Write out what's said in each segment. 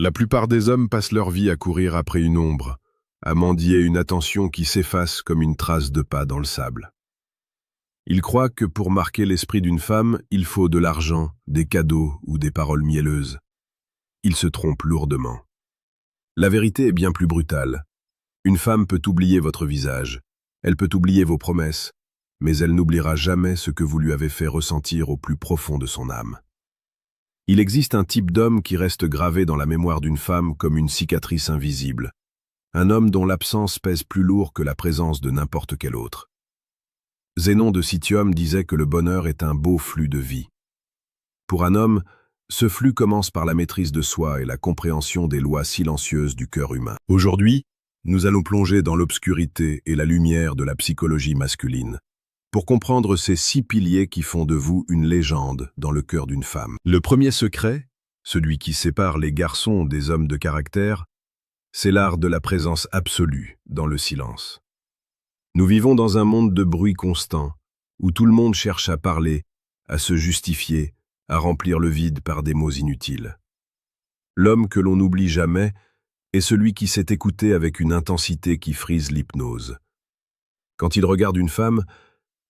La plupart des hommes passent leur vie à courir après une ombre, à mendier une attention qui s'efface comme une trace de pas dans le sable. Ils croient que pour marquer l'esprit d'une femme, il faut de l'argent, des cadeaux ou des paroles mielleuses. Ils se trompent lourdement. La vérité est bien plus brutale. Une femme peut oublier votre visage, elle peut oublier vos promesses, mais elle n'oubliera jamais ce que vous lui avez fait ressentir au plus profond de son âme. Il existe un type d'homme qui reste gravé dans la mémoire d'une femme comme une cicatrice invisible, un homme dont l'absence pèse plus lourd que la présence de n'importe quel autre. Zénon de Citium disait que le bonheur est un beau flux de vie. Pour un homme, ce flux commence par la maîtrise de soi et la compréhension des lois silencieuses du cœur humain. Aujourd'hui, nous allons plonger dans l'obscurité et la lumière de la psychologie masculine, pour comprendre ces 6 piliers qui font de vous une légende dans le cœur d'une femme. Le premier secret, celui qui sépare les garçons des hommes de caractère, c'est l'art de la présence absolue dans le silence. Nous vivons dans un monde de bruit constant, où tout le monde cherche à parler, à se justifier, à remplir le vide par des mots inutiles. L'homme que l'on n'oublie jamais est celui qui sait écouter avec une intensité qui frise l'hypnose. Quand il regarde une femme,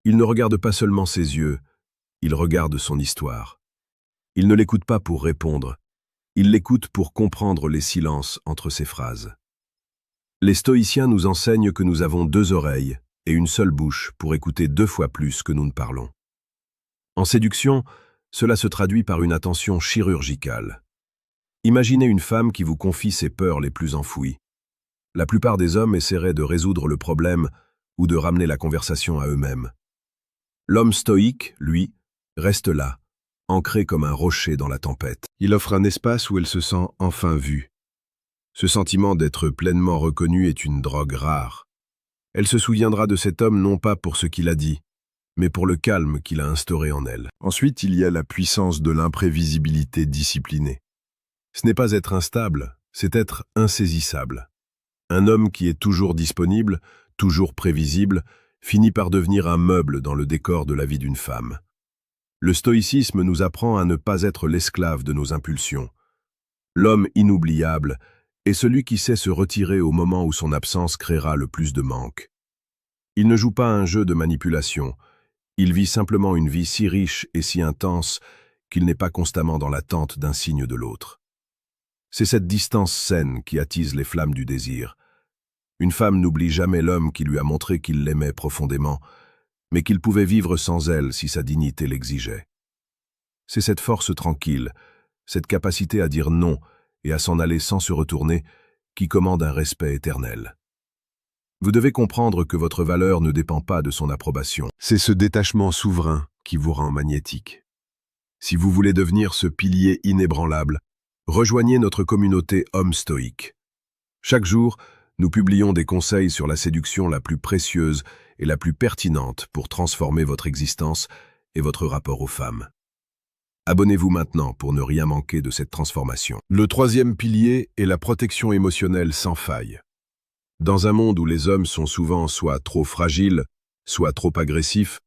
il ne regarde pas seulement ses yeux, il regarde son histoire. Il ne l'écoute pas pour répondre, il l'écoute pour comprendre les silences entre ses phrases. Les stoïciens nous enseignent que nous avons 2 oreilles et une seule bouche pour écouter 2 fois plus que nous ne parlons. En séduction, cela se traduit par une attention chirurgicale. Imaginez une femme qui vous confie ses peurs les plus enfouies. La plupart des hommes essaieraient de résoudre le problème ou de ramener la conversation à eux-mêmes. L'homme stoïque, lui, reste là, ancré comme un rocher dans la tempête. Il offre un espace où elle se sent enfin vue. Ce sentiment d'être pleinement reconnu est une drogue rare. Elle se souviendra de cet homme non pas pour ce qu'il a dit, mais pour le calme qu'il a instauré en elle. Ensuite, il y a la puissance de l'imprévisibilité disciplinée. Ce n'est pas être instable, c'est être insaisissable. Un homme qui est toujours disponible, toujours prévisible, finit par devenir un meuble dans le décor de la vie d'une femme. Le stoïcisme nous apprend à ne pas être l'esclave de nos impulsions. L'homme inoubliable est celui qui sait se retirer au moment où son absence créera le plus de manque. Il ne joue pas un jeu de manipulation, il vit simplement une vie si riche et si intense qu'il n'est pas constamment dans l'attente d'un signe de l'autre. C'est cette distance saine qui attise les flammes du désir. Une femme n'oublie jamais l'homme qui lui a montré qu'il l'aimait profondément, mais qu'il pouvait vivre sans elle si sa dignité l'exigeait. C'est cette force tranquille, cette capacité à dire non et à s'en aller sans se retourner, qui commande un respect éternel. Vous devez comprendre que votre valeur ne dépend pas de son approbation. C'est ce détachement souverain qui vous rend magnétique. Si vous voulez devenir ce pilier inébranlable, rejoignez notre communauté Hommes Stoïques. Chaque jour, nous publions des conseils sur la séduction la plus précieuse et la plus pertinente pour transformer votre existence et votre rapport aux femmes. Abonnez-vous maintenant pour ne rien manquer de cette transformation. Le troisième pilier est la protection émotionnelle sans faille. Dans un monde où les hommes sont souvent soit trop fragiles, soit trop agressifs,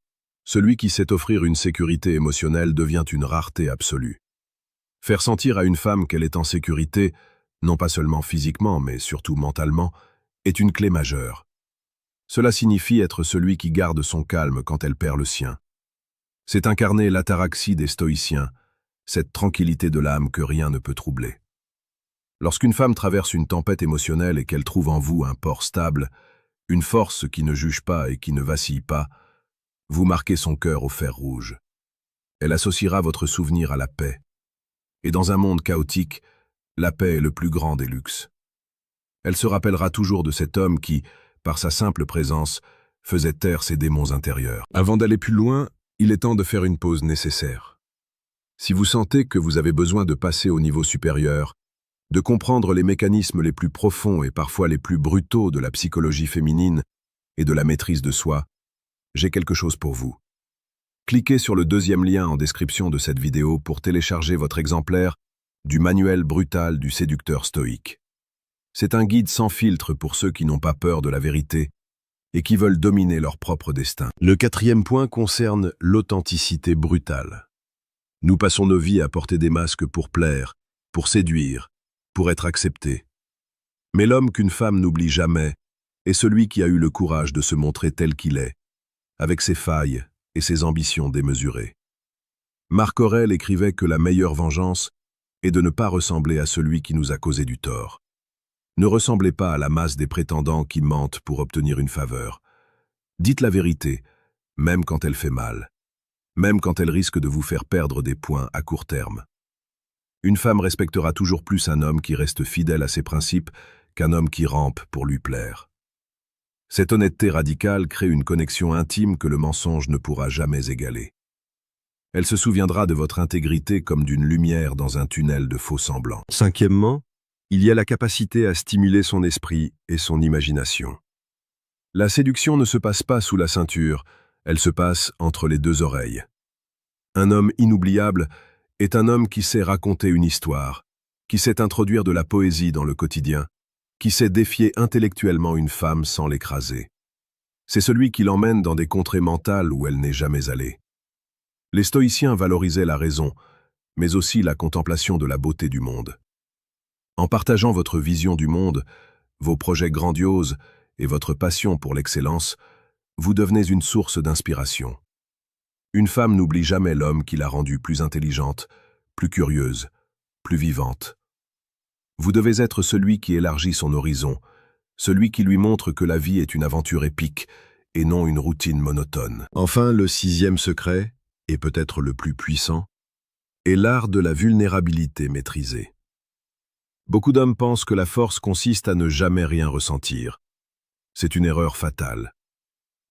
celui qui sait offrir une sécurité émotionnelle devient une rareté absolue. Faire sentir à une femme qu'elle est en sécurité, non pas seulement physiquement, mais surtout mentalement, est une clé majeure. Cela signifie être celui qui garde son calme quand elle perd le sien. C'est incarner l'ataraxie des stoïciens, cette tranquillité de l'âme que rien ne peut troubler. Lorsqu'une femme traverse une tempête émotionnelle et qu'elle trouve en vous un port stable, une force qui ne juge pas et qui ne vacille pas, vous marquez son cœur au fer rouge. Elle associera votre souvenir à la paix. Et dans un monde chaotique, la paix est le plus grand des luxes. Elle se rappellera toujours de cet homme qui, par sa simple présence, faisait taire ses démons intérieurs. Avant d'aller plus loin, il est temps de faire une pause nécessaire. Si vous sentez que vous avez besoin de passer au niveau supérieur, de comprendre les mécanismes les plus profonds et parfois les plus brutaux de la psychologie féminine et de la maîtrise de soi, j'ai quelque chose pour vous. Cliquez sur le 2e lien en description de cette vidéo pour télécharger votre exemplaire du manuel brutal du séducteur stoïque. C'est un guide sans filtre pour ceux qui n'ont pas peur de la vérité et qui veulent dominer leur propre destin. Le 4e point concerne l'authenticité brutale. Nous passons nos vies à porter des masques pour plaire, pour séduire, pour être accepté. Mais l'homme qu'une femme n'oublie jamais est celui qui a eu le courage de se montrer tel qu'il est, avec ses failles et ses ambitions démesurées. Marc Aurèle écrivait que la meilleure vengeance est de ne pas ressembler à celui qui nous a causé du tort. Ne ressemblez pas à la masse des prétendants qui mentent pour obtenir une faveur. Dites la vérité, même quand elle fait mal, même quand elle risque de vous faire perdre des points à court terme. Une femme respectera toujours plus un homme qui reste fidèle à ses principes qu'un homme qui rampe pour lui plaire. Cette honnêteté radicale crée une connexion intime que le mensonge ne pourra jamais égaler. Elle se souviendra de votre intégrité comme d'une lumière dans un tunnel de faux semblants. Cinquièmement, il y a la capacité à stimuler son esprit et son imagination. La séduction ne se passe pas sous la ceinture, elle se passe entre les deux oreilles. Un homme inoubliable est un homme qui sait raconter une histoire, qui sait introduire de la poésie dans le quotidien, qui sait défier intellectuellement une femme sans l'écraser. C'est celui qui l'emmène dans des contrées mentales où elle n'est jamais allée. Les stoïciens valorisaient la raison, mais aussi la contemplation de la beauté du monde. En partageant votre vision du monde, vos projets grandioses et votre passion pour l'excellence, vous devenez une source d'inspiration. Une femme n'oublie jamais l'homme qui l'a rendue plus intelligente, plus curieuse, plus vivante. Vous devez être celui qui élargit son horizon, celui qui lui montre que la vie est une aventure épique et non une routine monotone. Enfin, le sixième secret, et peut-être le plus puissant, est l'art de la vulnérabilité maîtrisée. Beaucoup d'hommes pensent que la force consiste à ne jamais rien ressentir. C'est une erreur fatale.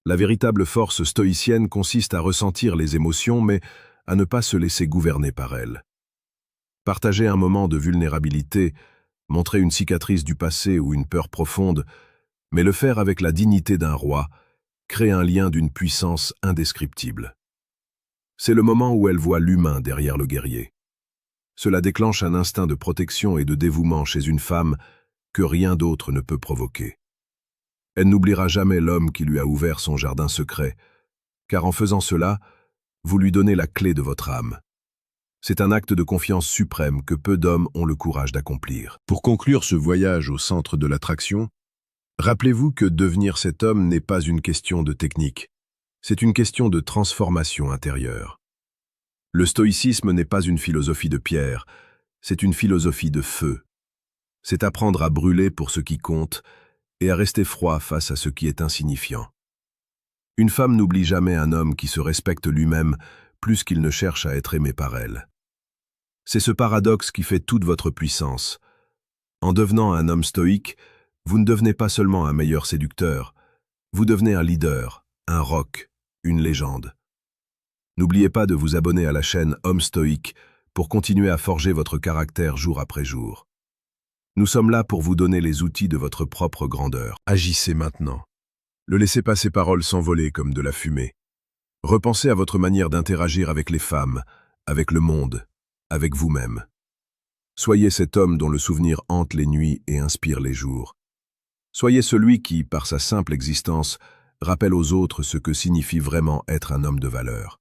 La véritable force stoïcienne consiste à ressentir les émotions, mais à ne pas se laisser gouverner par elles. Partager un moment de vulnérabilité, montrer une cicatrice du passé ou une peur profonde, mais le faire avec la dignité d'un roi, crée un lien d'une puissance indescriptible. C'est le moment où elle voit l'humain derrière le guerrier. Cela déclenche un instinct de protection et de dévouement chez une femme que rien d'autre ne peut provoquer. Elle n'oubliera jamais l'homme qui lui a ouvert son jardin secret, car en faisant cela, vous lui donnez la clé de votre âme. C'est un acte de confiance suprême que peu d'hommes ont le courage d'accomplir. Pour conclure ce voyage au centre de l'attraction, rappelez-vous que devenir cet homme n'est pas une question de technique, c'est une question de transformation intérieure. Le stoïcisme n'est pas une philosophie de pierre, c'est une philosophie de feu. C'est apprendre à brûler pour ce qui compte et à rester froid face à ce qui est insignifiant. Une femme n'oublie jamais un homme qui se respecte lui-même plus qu'il ne cherche à être aimé par elle. C'est ce paradoxe qui fait toute votre puissance. En devenant un homme stoïque, vous ne devenez pas seulement un meilleur séducteur, vous devenez un leader, un roc, une légende. N'oubliez pas de vous abonner à la chaîne Homme Stoïque pour continuer à forger votre caractère jour après jour. Nous sommes là pour vous donner les outils de votre propre grandeur. Agissez maintenant. Ne laissez pas ces paroles s'envoler comme de la fumée. Repensez à votre manière d'interagir avec les femmes, avec le monde, avec vous-même. Soyez cet homme dont le souvenir hante les nuits et inspire les jours. Soyez celui qui, par sa simple existence, rappelle aux autres ce que signifie vraiment être un homme de valeur.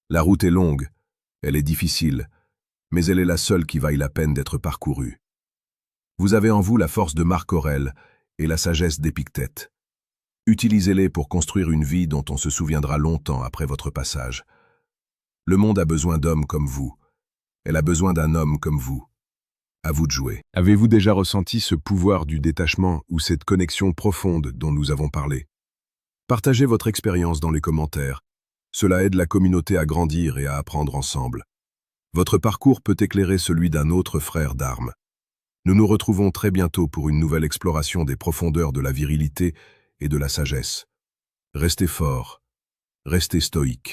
La route est longue, elle est difficile, mais elle est la seule qui vaille la peine d'être parcourue. Vous avez en vous la force de Marc Aurèle et la sagesse d'Épictète. Utilisez-les pour construire une vie dont on se souviendra longtemps après votre passage. Le monde a besoin d'hommes comme vous. Elle a besoin d'un homme comme vous. À vous de jouer. Avez-vous déjà ressenti ce pouvoir du détachement ou cette connexion profonde dont nous avons parlé? Partagez votre expérience dans les commentaires. Cela aide la communauté à grandir et à apprendre ensemble. Votre parcours peut éclairer celui d'un autre frère d'armes. Nous nous retrouvons très bientôt pour une nouvelle exploration des profondeurs de la virilité et de la sagesse. Restez forts, restez stoïques.